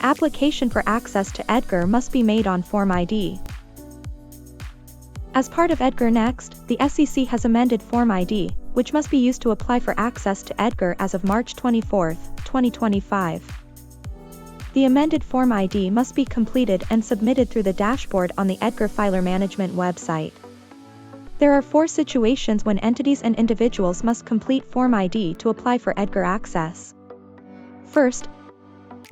Application for access to EDGAR must be made on Form ID. As part of EDGAR Next, the SEC has amended Form ID, which must be used to apply for access to EDGAR as of March 24, 2025. The amended Form ID must be completed and submitted through the dashboard on the EDGAR Filer Management website. There are 4 situations when entities and individuals must complete Form ID to apply for EDGAR access. First,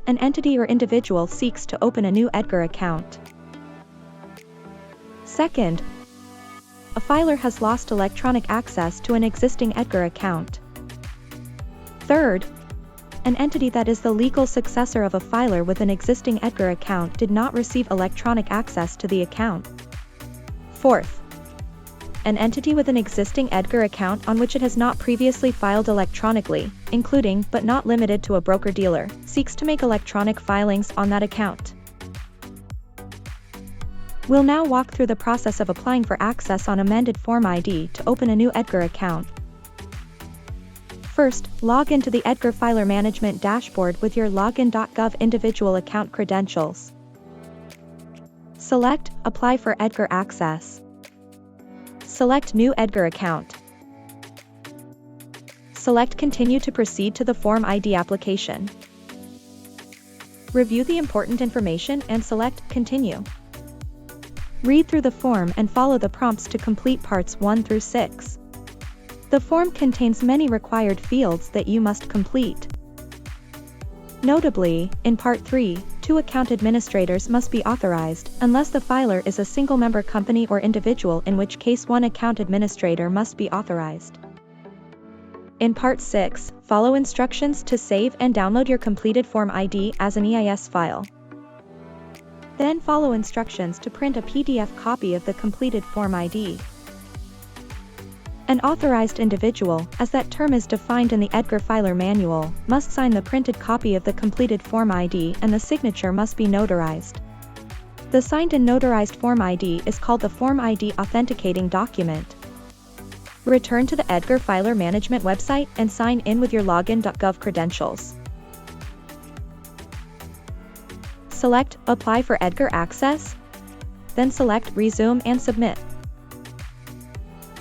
an entity or individual seeks to open a new EDGAR account. Second, a filer has lost electronic access to an existing EDGAR account. Third, an entity that is the legal successor of a filer with an existing EDGAR account did not receive electronic access to the account. Fourth, an entity with an existing EDGAR account on which it has not previously filed electronically, including but not limited to a broker-dealer, seeks to make electronic filings on that account. We'll now walk through the process of applying for access on amended Form ID to open a new EDGAR account. First, log into the EDGAR Filer Management dashboard with your login.gov individual account credentials. Select Apply for EDGAR Access. Select New EDGAR Account. Select Continue to proceed to the Form ID application. Review the important information and select Continue. Read through the form and follow the prompts to complete parts 1 through 6. The form contains many required fields that you must complete. Notably, in Part 3, 2 account administrators must be authorized, unless the filer is a single-member company or individual, in which case 1 account administrator must be authorized. In Part 6, follow instructions to save and download your completed Form ID as an EIS file. Then follow instructions to print a PDF copy of the completed Form ID. An authorized individual, as that term is defined in the EDGAR Filer Manual, must sign the printed copy of the completed Form ID and the signature must be notarized. The signed and notarized Form ID is called the Form ID Authenticating Document. Return to the EDGAR Filer Management website and sign in with your login.gov credentials. Select Apply for EDGAR Access. Then select Resume and Submit.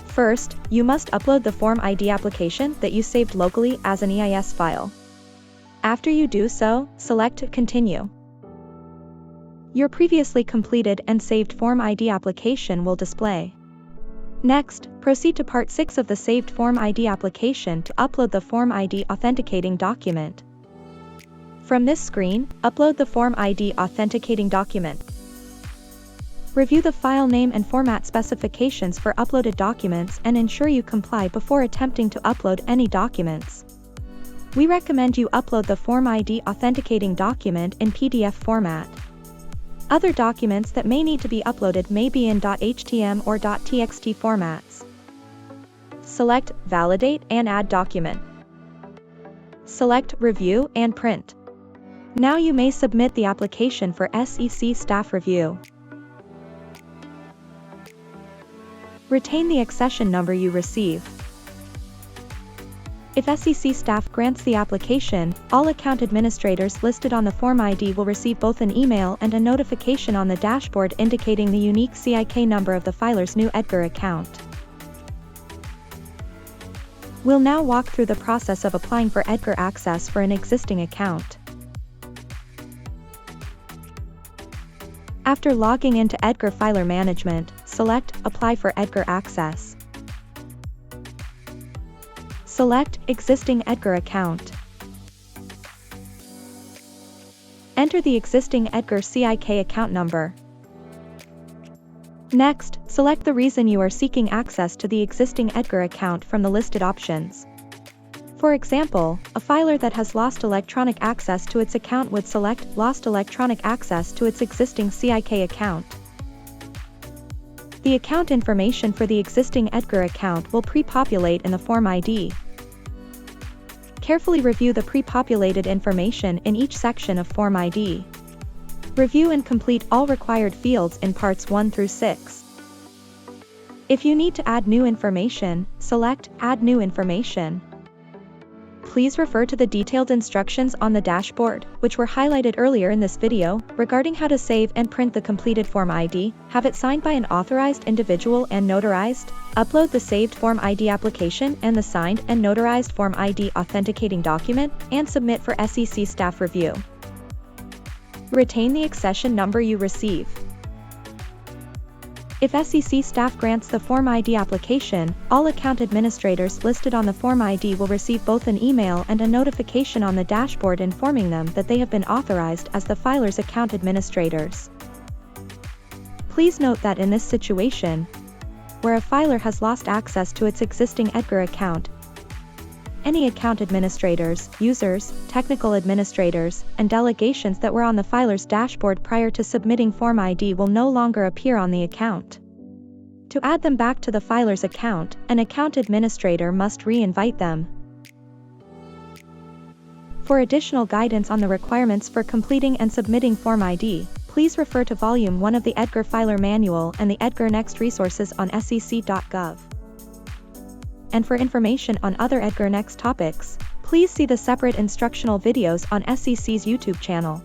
First, you must upload the Form ID application that you saved locally as an EIS file. After you do so, select Continue. Your previously completed and saved Form ID application will display. Next, proceed to Part 6 of the saved Form ID application to upload the Form ID Authenticating Document. From this screen, upload the Form ID Authenticating Document. Review the file name and format specifications for uploaded documents and ensure you comply before attempting to upload any documents. We recommend you upload the Form ID Authenticating Document in PDF format. Other documents that may need to be uploaded may be in .htm or .txt formats. Select Validate and Add Document. Select Review and Print. Now you may submit the application for SEC staff review. Retain the accession number you receive. If SEC staff grants the application, all account administrators listed on the Form ID will receive both an email and a notification on the dashboard indicating the unique CIK number of the filer's new EDGAR account. We'll now walk through the process of applying for EDGAR access for an existing account. After logging into EDGAR Filer Management, select Apply for EDGAR Access. Select Existing EDGAR Account. Enter the existing EDGAR CIK account number. Next, select the reason you are seeking access to the existing EDGAR account from the listed options. For example, a filer that has lost electronic access to its account would select Lost electronic access to its existing CIK account. The account information for the existing EDGAR account will pre-populate in the Form ID. Carefully review the pre-populated information in each section of Form ID. Review and complete all required fields in Parts 1 through 6. If you need to add new information, select Add New Information. Please refer to the detailed instructions on the dashboard, which were highlighted earlier in this video, regarding how to save and print the completed Form ID, have it signed by an authorized individual and notarized, upload the saved Form ID application and the signed and notarized Form ID authenticating document, and submit for SEC staff review. Retain the accession number you receive. If SEC staff grants the Form ID application, all account administrators listed on the Form ID will receive both an email and a notification on the dashboard informing them that they have been authorized as the filer's account administrators. Please note that in this situation, where a filer has lost access to its existing EDGAR account, any account administrators, users, technical administrators, and delegations that were on the filer's dashboard prior to submitting Form ID will no longer appear on the account. To add them back to the filer's account, an account administrator must re-invite them. For additional guidance on the requirements for completing and submitting Form ID, please refer to Volume 1 of the EDGAR Filer Manual and the EDGAR Next resources on sec.gov. And for information on other EDGAR Next topics, please see the separate instructional videos on SEC's YouTube channel.